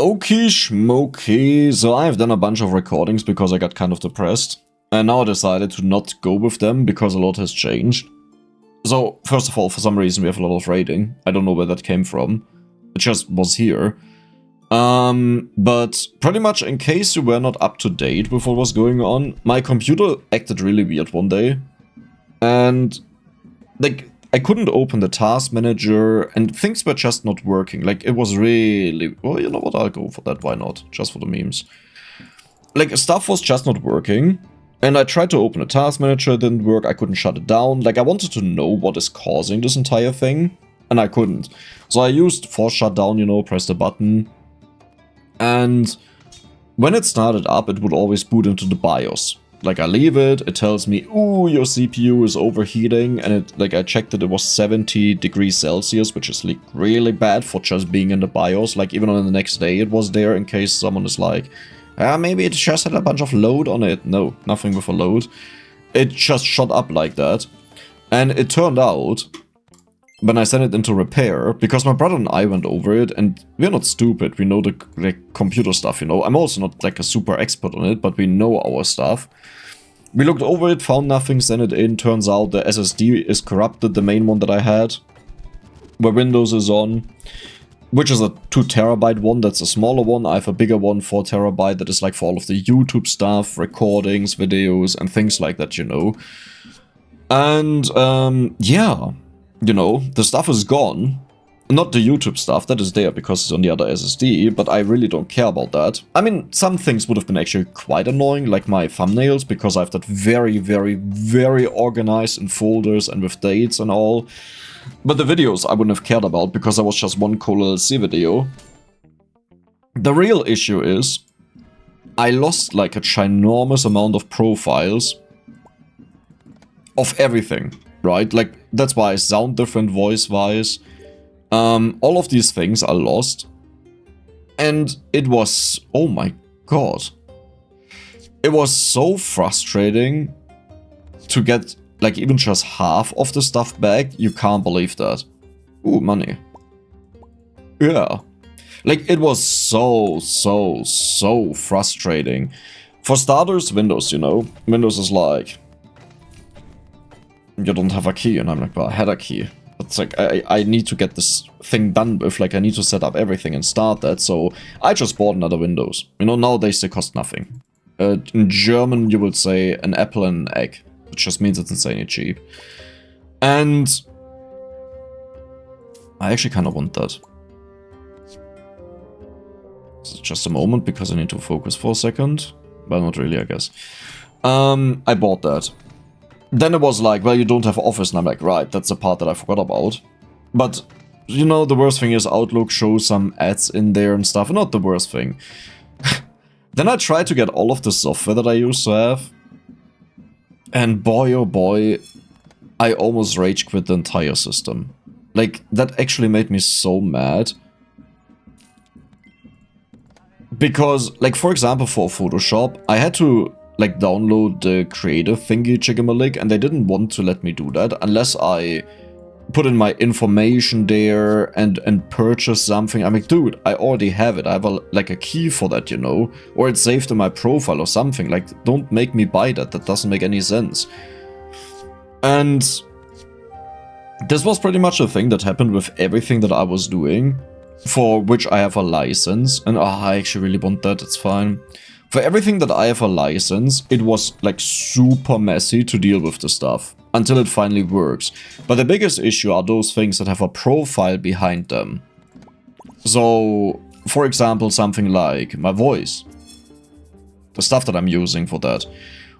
Okie schmoky. So I've done a bunch of recordings because I got kind of depressed. And now I decided to not go with them because a lot has changed. So, first of all, for some reason we have a lot of raiding. I don't know where that came from. It just was here. But pretty much in case you were not up to date with what was going on, my computer acted really weird one day. And, like, I couldn't open the task manager and things were just not working. Like, it was really... Well, you know what, I'll go for that, why not? Just for the memes. Like, stuff was just not working. And I tried to open a task manager, it didn't work, I couldn't shut it down. Like, I wanted to know what is causing this entire thing. And I couldn't. So I used force shutdown, you know, press the button. And when it started up, it would always boot into the BIOS. Like, I leave it, it tells me, ooh, your CPU is overheating, and it, like, I checked it was 70 degrees Celsius, which is like really bad for just being in the BIOS. Like, even on the next day it was there in case someone is like, maybe it just had a bunch of load on it. No, nothing with a load. It just shot up like that. And it turned out, when I sent it into repair, because my brother and I went over it, and we're not stupid, we know the like, computer stuff, you know. I'm also not like a super expert on it, but we know our stuff. We looked over it, found nothing, sent it in, turns out the SSD is corrupted, the main one that I had, where Windows is on, which is a 2 terabyte one, that's a smaller one. I have a bigger one, 4 terabyte, that is like for all of the YouTube stuff, recordings, videos, and things like that, you know. And, yeah. You know, the stuff is gone. Not the YouTube stuff, that is there because it's on the other SSD, but I really don't care about that. I mean, some things would have been actually quite annoying, like my thumbnails, because I have that very, very, very organized in folders and with dates and all. But the videos I wouldn't have cared about because I was just one cool LLC video. The real issue is, I lost like a ginormous amount of profiles of everything. Right, like, that's why I sound different voice-wise. All of these things are lost. And it was... Oh my god. It was so frustrating to get, like, even just half of the stuff back. You can't believe that. Ooh, money. Yeah. Like, it was so frustrating. For starters, Windows, you know. Windows is like... You don't have a key, and I'm like, well, I had a key. It's like, I need to get this thing done with, like, I need to set up everything and start that, so I just bought another Windows. You know, nowadays they cost nothing. In German, you would say an apple and an egg, which just means it's insanely cheap. And I actually kind of want that. Just a moment, because I need to focus for a second. Well, not really, I guess. I bought that. Then it was like, well, you don't have Office, and I'm like, right, that's the part that I forgot about. But, you know, the worst thing is Outlook shows some ads in there and stuff. Not the worst thing. Then I tried to get all of the software that I used to have. And boy, oh boy, I almost rage quit the entire system. Like, that actually made me so mad. Because, like, for example, for Photoshop, I had to... like, download the creative thingy jiggamalik, and they didn't want to let me do that unless I put in my information there and purchase something. I'm like, dude, I already have it. I have like a key for that, you know, or it's saved in my profile or something. Like, don't make me buy that. That doesn't make any sense. And this was pretty much the thing that happened with everything that I was doing, for which I have a license. And I actually really want that. It's fine. For everything that I have a license, it was like super messy to deal with the stuff until it finally works. But the biggest issue are those things that have a profile behind them. So, for example, something like my voice. The stuff that I'm using for that.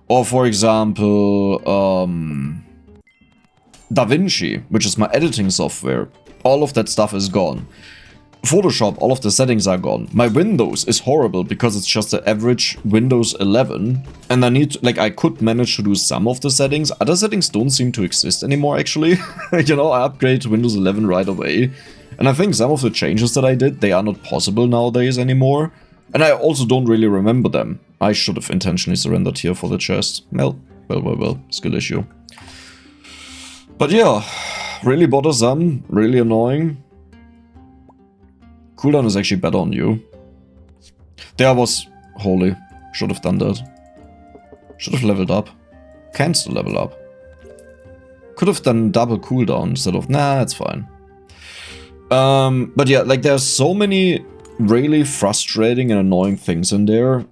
Or for example, DaVinci, which is my editing software. All of that stuff is gone. Photoshop, all of the settings are gone. My Windows is horrible because it's just the average Windows 11. And I need to, like, I could manage to do some of the settings. Other settings don't seem to exist anymore, actually. You know, I upgraded to Windows 11 right away. And I think some of the changes that I did, they are not possible nowadays anymore. And I also don't really remember them. I should have intentionally surrendered here for the chest. Well, skill issue. But yeah, really bothersome, really annoying. Cooldown is actually better on you. There was... Holy. Should have done that. Should have leveled up. Can still level up. Could have done double cooldown instead of... Nah, it's fine. But yeah, like there's so many really frustrating and annoying things in there.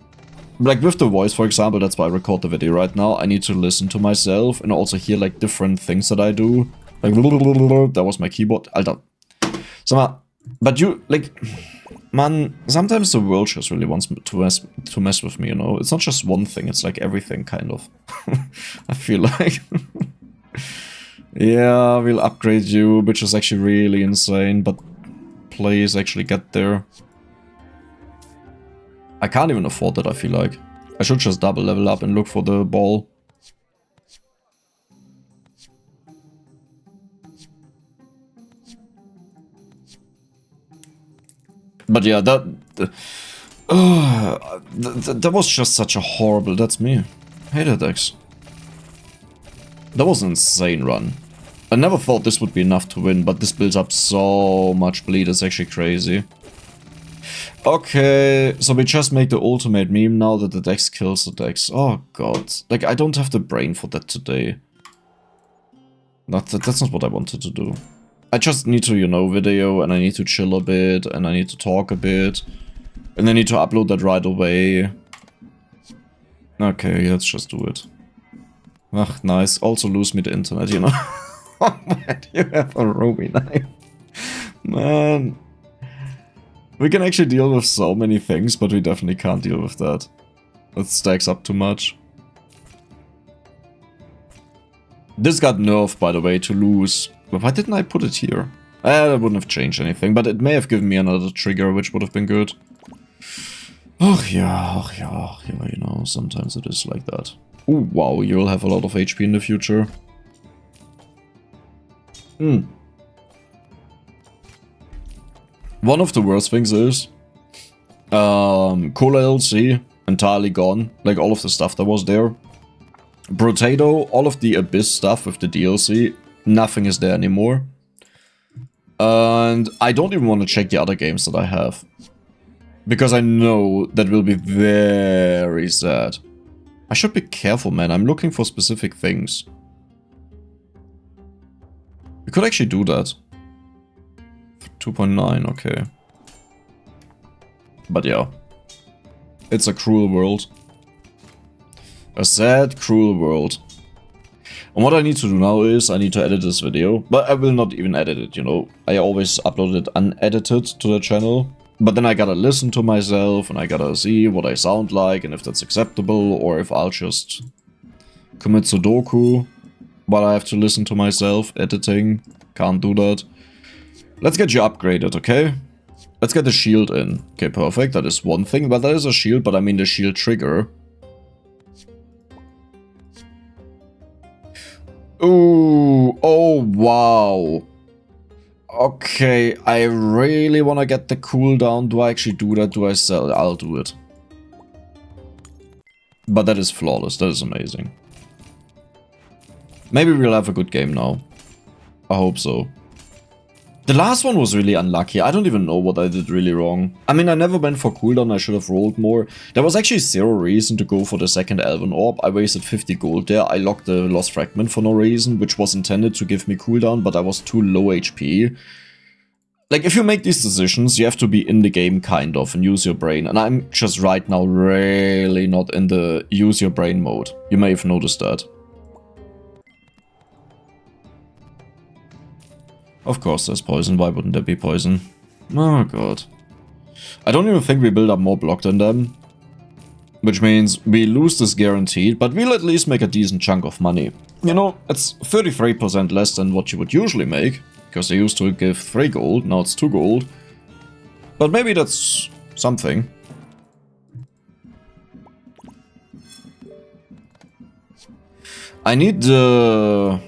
Like with the voice, for example, that's why I record the video right now. I need to listen to myself and also hear like different things that I do. Like, that was my keyboard. Alter. Sag mal, but you, like, man, sometimes the world just really wants to mess with me, you know? It's not just one thing, it's like everything, kind of. I feel like. Yeah, we'll upgrade you, which is actually really insane, but please actually get there. I can't even afford that, I feel like. I should just double level up and look for the ball. But yeah, that was just such a horrible... That's me. Hey there, Dex. That was an insane run. I never thought this would be enough to win, but this builds up so much bleed, it's actually crazy. Okay, so we just make the ultimate meme now that the Dex kills the Dex. Oh god. Like, I don't have the brain for that today. That's not what I wanted to do. I just need to, you know, video, and I need to chill a bit, and I need to talk a bit. And I need to upload that right away. Okay, let's just do it. Ugh, nice. Also lose me the internet, you know. Why do you have a Ruby knife? Man. We can actually deal with so many things, but we definitely can't deal with that. That stacks up too much. This got nerfed, by the way, to lose. But why didn't I put it here? That wouldn't have changed anything, but it may have given me another trigger, which would have been good. Oh yeah, you know, sometimes it is like that. Oh wow, you'll have a lot of HP in the future. One of the worst things is... Cola LC, entirely gone. Like all of the stuff that was there. Potato, all of the Abyss stuff with the DLC, nothing is there anymore. And I don't even want to check the other games that I have. Because I know that will be very sad. I should be careful, man. I'm looking for specific things. We could actually do that. 2.9, okay. But yeah. It's a cruel world. A sad, cruel world. And what I need to do now is I need to edit this video. But I will not even edit it, you know. I always upload it unedited to the channel. But then I gotta listen to myself and I gotta see what I sound like and if that's acceptable or if I'll just commit Sudoku while I have to listen to myself editing. Can't do that. Let's get you upgraded, okay? Let's get the shield in. Okay, perfect. That is one thing. But that is a shield, but I mean the shield trigger. Ooh, oh wow. Okay, I really want to get the cooldown. Do I actually do that? Do I sell? I'll do it. But that is flawless. That is amazing. Maybe we'll have a good game now. I hope so. The last one was really unlucky. I don't even know what I did really wrong. I mean, I never went for cooldown. I should have rolled more. There was actually zero reason to go for the second Elven Orb. I wasted 50 gold there. I locked the Lost Fragment for no reason, which was intended to give me cooldown, but I was too low HP. Like, if you make these decisions, you have to be in the game, kind of, and use your brain. And I'm just right now really not in the use your brain mode. You may have noticed that. Of course there's poison, why wouldn't there be poison? Oh god. I don't even think we build up more block than them. Which means we lose this guaranteed, but we'll at least make a decent chunk of money. You know, it's 33% less than what you would usually make. Because they used to give 3 gold, now it's 2 gold. But maybe that's something. I need the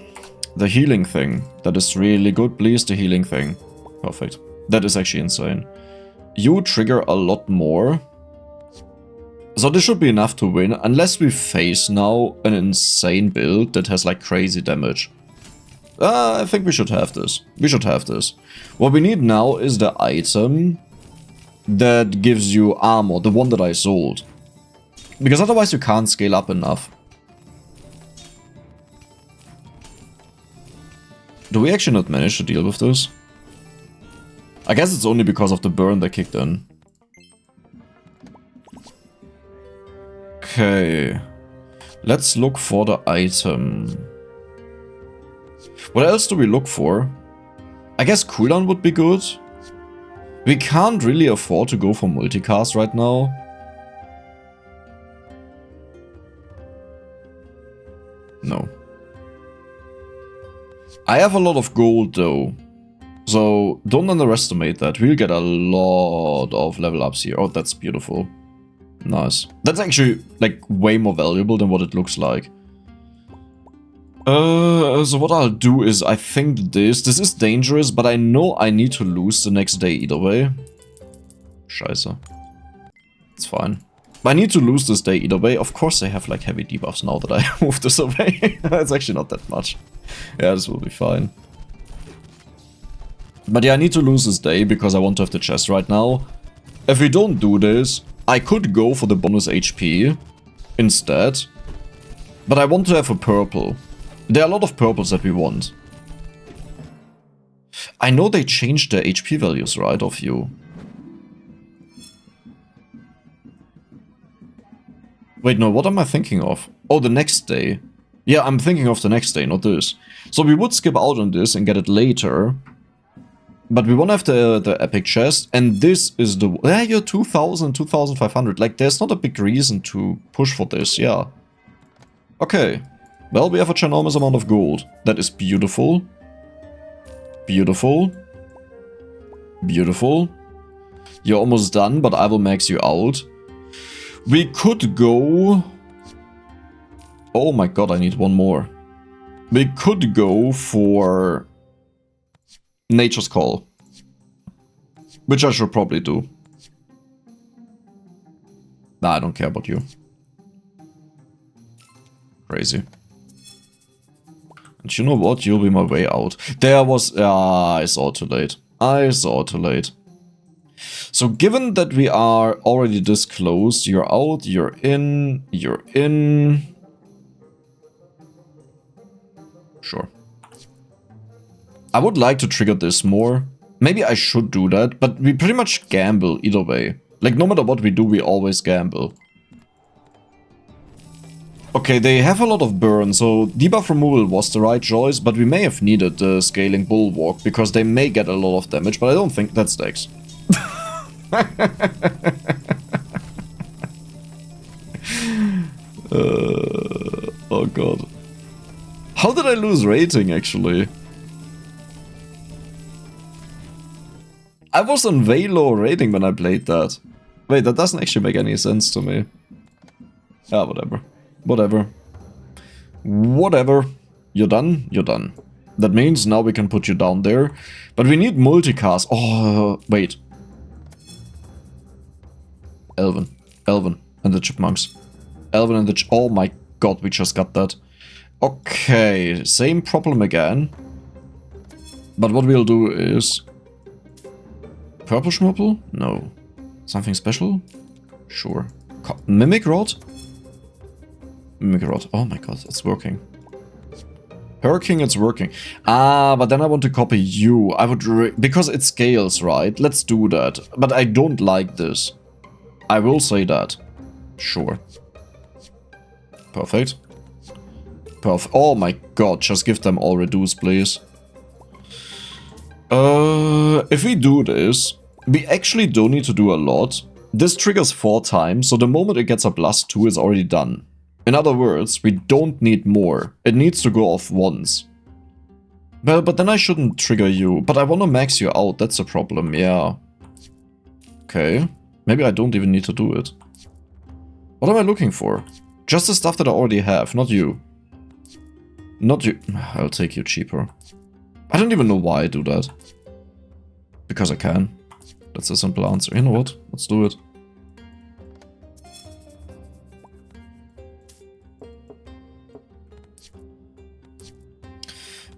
healing thing. That is really good. Please, the healing thing. Perfect. That is actually insane. You trigger a lot more. So this should be enough to win. Unless we face now an insane build that has like crazy damage. I think we should have this. We should have this. What we need now is the item that gives you armor, the one that I sold. Because otherwise you can't scale up enough. Do we actually not manage to deal with this? I guess it's only because of the burn that kicked in. Okay. Let's look for the item. What else do we look for? I guess cooldown would be good. We can't really afford to go for multicast right now. No. I have a lot of gold though. So don't underestimate that. We'll get a lot of level ups here. Oh, that's beautiful. Nice. That's actually like way more valuable than what it looks like. So what I'll do is I think this is dangerous, but I know I need to lose the next day either way. Scheiße. It's fine. I need to lose this day either way. Of course they have like heavy debuffs now that I moved this away. It's actually not that much. Yeah, this will be fine. But yeah, I need to lose this day because I want to have the chest right now. If we don't do this, I could go for the bonus HP instead. But I want to have a purple. There are a lot of purples that we want. I know they changed the HP values, right, of you. Wait, no, what am I thinking of? Oh, the next day. Yeah, I'm thinking of the next day, not this. So we would skip out on this and get it later. But we want to have the epic chest, and this is the... Yeah, you're 2,000, 2,500. Like, there's not a big reason to push for this, yeah. Okay. Well, we have a ginormous amount of gold. That is beautiful. Beautiful. Beautiful. You're almost done, but I will max you out. We could go... Oh my god, I need one more. We could go for... Nature's Call. Which I should probably do. Nah, I don't care about you. Crazy. And you know what? You'll be my way out. There was... Ah, I saw it too late. I saw it too late. So given that we are already this close, you're out, you're in, you're in... Sure. I would like to trigger this more. Maybe I should do that, but we pretty much gamble either way. Like, no matter what we do, we always gamble. Okay, they have a lot of burn, so debuff removal was the right choice, but we may have needed the scaling bulwark, because they may get a lot of damage, but I don't think that's Dex. Oh god. How did I lose rating, actually? I was on way low rating when I played that. Wait, that doesn't actually make any sense to me. Yeah, whatever. Whatever. Whatever. You're done? You're done. That means now we can put you down there. But we need multicast. Oh, wait. Elven. Elven and the chipmunks. Elven and the oh my god, we just got that. Okay, same problem again. But what we'll do is... Purple Schmurple? No. Something special? Sure. Mimic Rod? Mimic Rod. Oh my god, it's working. Hurricane, it's working. Ah, but then I want to copy you. I would because it scales, right? Let's do that. But I don't like this. I will say that. Sure. Perfect. Perfect. Oh my god, just give them all reduce, please. If we do this, we actually don't need to do a lot. This triggers 4 times, so the moment it gets a +2, it's already done. In other words, we don't need more. It needs to go off once. Well, but then I shouldn't trigger you. But I want to max you out, that's a problem, yeah. Okay. Maybe I don't even need to do it. What am I looking for? Just the stuff that I already have, not you. Not you. I'll take you cheaper. I don't even know why I do that. Because I can. That's a simple answer. You know what? Let's do it.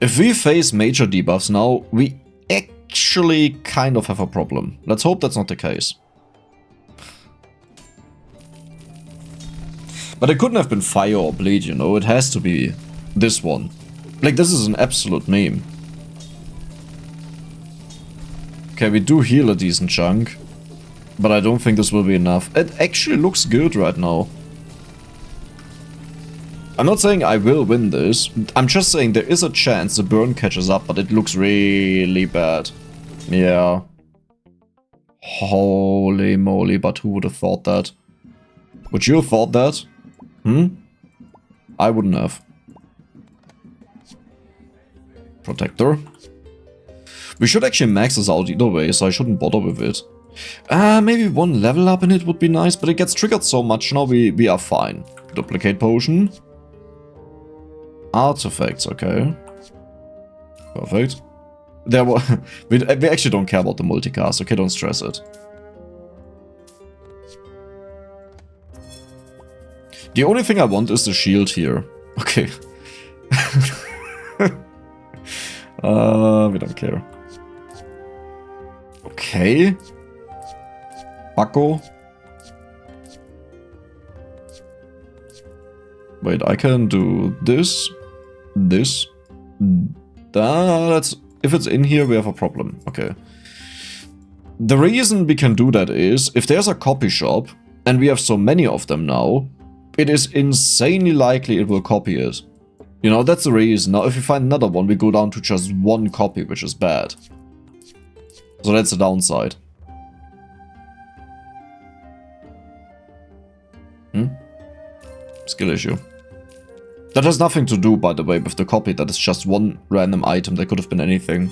If we face major debuffs now, we actually kind of have a problem. Let's hope that's not the case. But it couldn't have been fire or bleed, you know? It has to be this one. Like, this is an absolute meme. Okay, we do heal a decent chunk. But I don't think this will be enough. It actually looks good right now. I'm not saying I will win this. I'm just saying there is a chance the burn catches up, but it looks really bad. Yeah. Holy moly, but who would have thought that? Would you have thought that? I wouldn't have. Protector. We should actually max this out either way, so I shouldn't bother with it. Maybe one level up in it would be nice, but it gets triggered so much now we are fine. Duplicate potion. Artifacts, okay. Perfect. There were we actually don't care about the multicast, okay, don't stress it. The only thing I want is the shield here. Okay. We don't care. Okay. Bucko. Wait, I can do this. This. That's... If it's in here, we have a problem. Okay. The reason we can do that is, if there's a copy shop, and we have so many of them now, it is insanely likely it will copy it. You know, that's the reason. Now, if we find another one, we go down to just one copy, which is bad. So that's the downside. Skill issue. That has nothing to do, by the way, with the copy. That is just one random item. That could have been anything.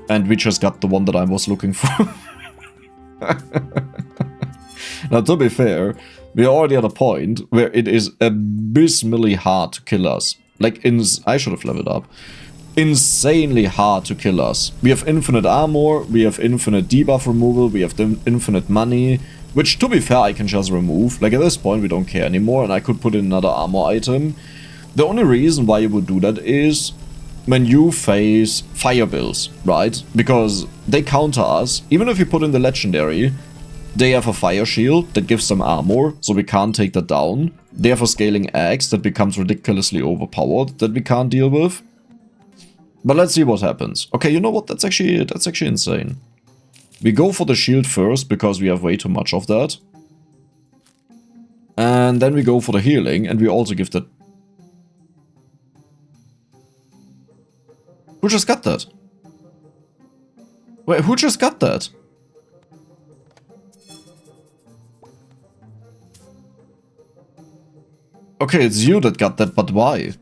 And we just got the one that I was looking for. Now, to be fair, we are already at a point where it is abysmally hard to kill us. Like, I should have leveled up. Insanely hard to kill us. We have infinite armor, we have infinite debuff removal, we have infinite money. Which, to be fair, I can just remove. Like, at this point, we don't care anymore, and I could put in another armor item. The only reason why you would do that is when you face fire bills, right? Because they counter us. Even if you put in the legendary, they have a fire shield that gives them armor, so we can't take that down. They have a scaling axe that becomes ridiculously overpowered that we can't deal with. But let's see what happens. Okay, you know what? That's actually insane. We go for the shield first, because we have way too much of that. And then we go for the healing, and we also give that... Who just got that? Wait, who just got that? Okay, it's you that got that, but why?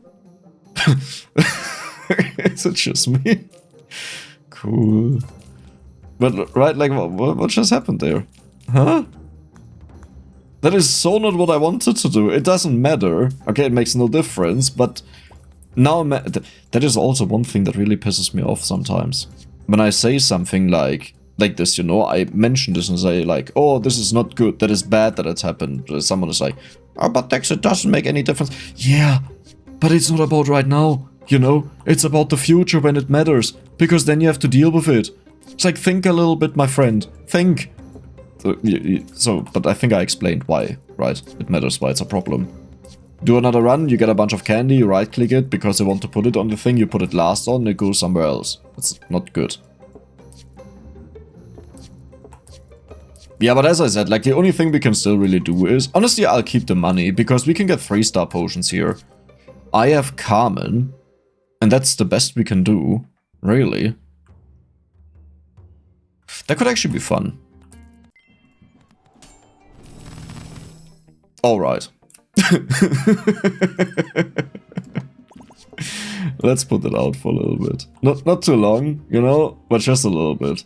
Is it just me? Cool. But, right, like, what just happened there? Huh? That is so not what I wanted to do. It doesn't matter. Okay, it makes no difference, but now that is also one thing that really pisses me off sometimes. When I say something like this, you know, I mention this and say like, oh, this is not good, that is bad that it's happened. Someone is like, oh, but Dex, it doesn't make any difference. Yeah, but it's not about right now, you know? It's about the future when it matters, because then you have to deal with it. It's like, think a little bit, my friend. Think. But I think I explained why, right? It matters why it's a problem. Do another run, you get a bunch of candy, you right-click it, because you want to put it on the thing, you put it last on, it goes somewhere else. It's not good. Yeah, but as I said, like, the only thing we can still really do is... Honestly, I'll keep the money, because we can get 3-star potions here. I have Carmen, and that's the best we can do, really. That could actually be fun. Alright. Let's put it out for a little bit. Not too long, you know, but just a little bit.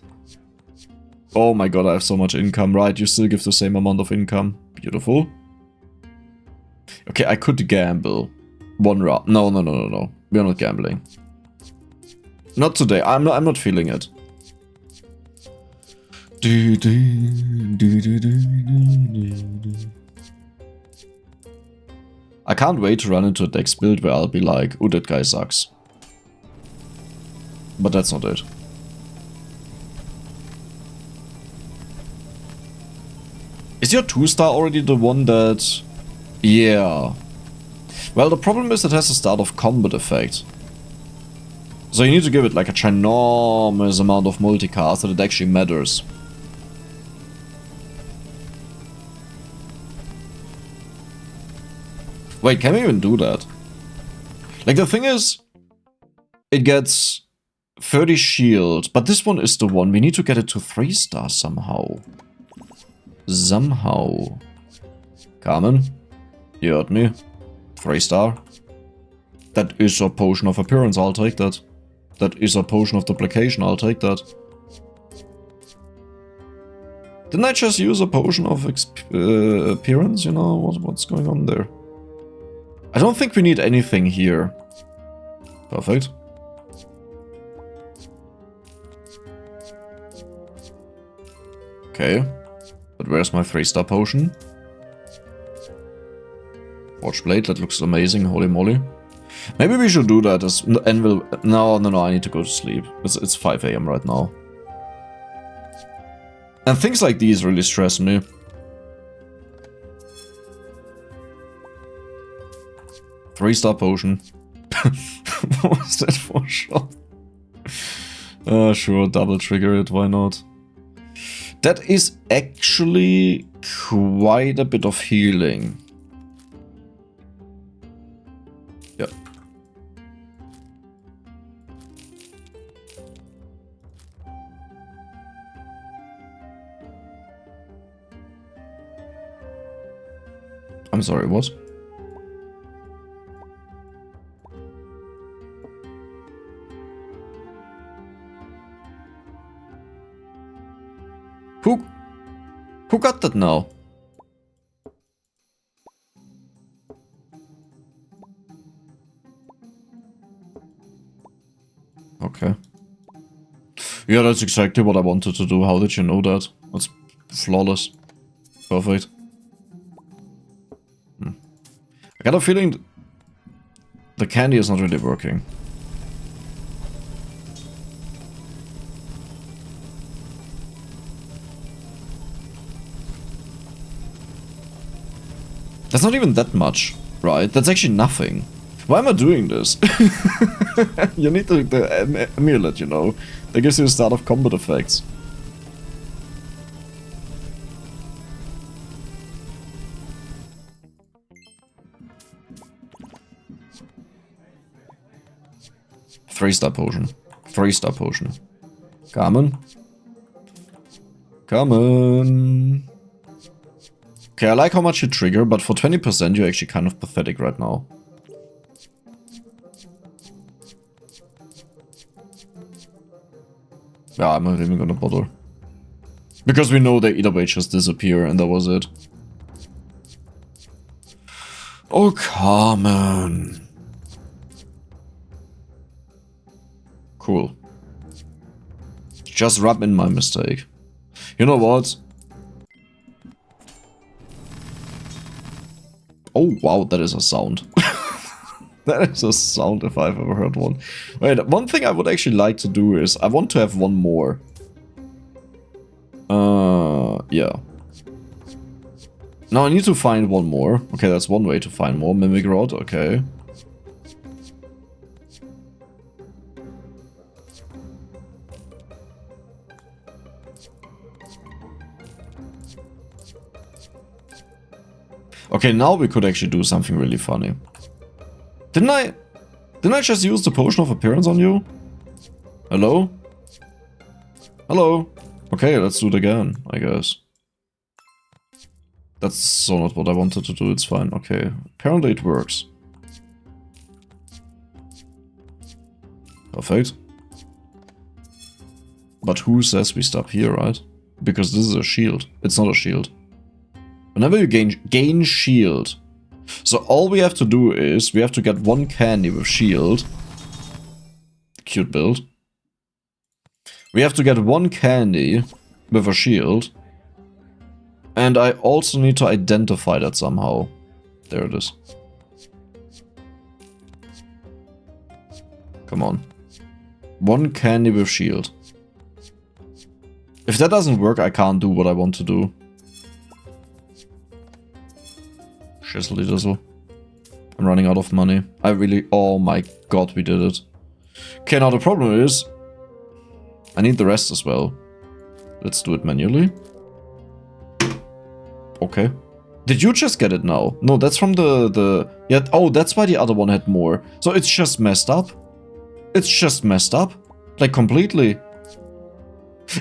Oh my god, I have so much income. Right, you still give the same amount of income. Beautiful. Okay, I could gamble. One round. No. We are not gambling. Not today. I'm not feeling it. I can't wait to run into a Dex build where I'll be like, oh, that guy sucks. But that's not it. Is your 2-star already the one that Yeah. Well, the problem is it has a start of combat effect. So you need to give it like a ginormous amount of multicast that it actually matters. Wait, can we even do that? Like, the thing is, it gets 30 shield, but this one is the one. We need to get it to 3 stars somehow. Somehow. Carmen, you heard me. 3 star. That is a potion of appearance, I'll take that. That is a potion of duplication, I'll take that. Didn't I just use a potion of appearance? You know, what's going on there? I don't think we need anything here. Perfect. Okay. But where's my 3-star potion? Forge blade, that looks amazing, holy moly. Maybe we should do that as anvil. No, I need to go to sleep. It's 5 AM right now. And things like these really stress me. Three-star potion. What was that for sure? Sure, double trigger it, why not? That is actually quite a bit of healing. Yep. I'm sorry, what? Who got that now? Okay. Yeah, that's exactly what I wanted to do. How did you know that? That's flawless. Perfect. I got a feeling the candy is not really working. That's not even that much, right? That's actually nothing. Why am I doing this? You need the amulet, you know. That gives you a start of combat effects. Three-star potion. 3-star potion. Carmen? Carmen? Okay, I like how much you trigger, but for 20% you're actually kind of pathetic right now. Yeah, I'm not even gonna bother. Because we know they either way just disappear and that was it. Oh, Carmen. Cool. Just rub in my mistake. You know what? Oh wow, that is a sound. That is a sound if I've ever heard one. Wait, one thing I would actually like to do is I want to have one more. Yeah. Now I need to find one more. Okay, that's one way to find more. Mimic Rod, okay. Okay, now we could actually do something really funny. Didn't I just use the potion of appearance on you? Hello? Hello? Okay, let's do it again, I guess. That's so not what I wanted to do, it's fine. Okay, apparently it works. Perfect. But who says we stop here, right? Because this is a shield. It's not a shield. Whenever you gain shield. So all we have to do is we have to get one candy with shield. Cute build. We have to get one candy with a shield. And I also need to identify that somehow. There it is. Come on. One candy with shield. If that doesn't work, I can't do what I want to do. Shizzly dizzle. I'm running out of money. I really... Oh my god, we did it. Okay, now the problem is... I need the rest as well. Let's do it manually. Okay. Did you just get it now? No, that's from the... Yeah, oh, that's why the other one had more. So it's just messed up? It's just messed up? Like, completely?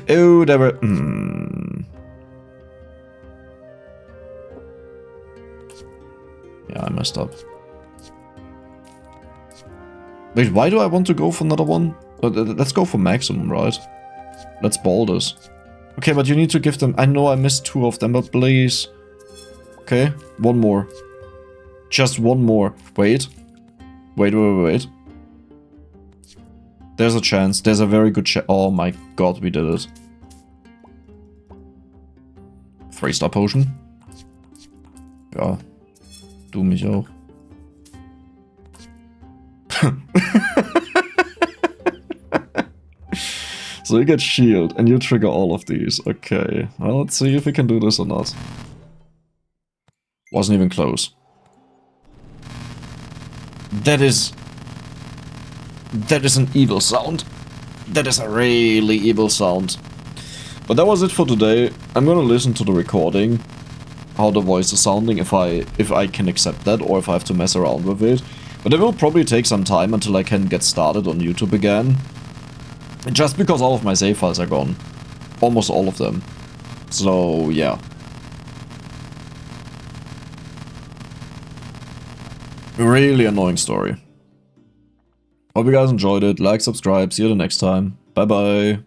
Oh, there were... Yeah, I messed up. Wait, why do I want to go for another one? Let's go for maximum, right? Let's ball this. Okay, but you need to give them... I know I missed 2 of them, but please... Okay, one more. Just one more. Wait. Wait. There's a chance. There's a very good chance. Oh my god, we did it. 3-star potion. Ja. Du mich auch. So you get shield and you trigger all of these. Okay. Well, let's see if we can do this or not. Wasn't even close. That is an evil sound. That is a really evil sound. But that was it for today. I'm gonna listen to the recording, how the voice is sounding, if I can accept that or if I have to mess around with it. But it will probably take some time until I can get started on YouTube again. Just because all of my save files are gone. Almost all of them. So, yeah. Really annoying story. Hope you guys enjoyed it. Like, subscribe. See you the next time. Bye bye.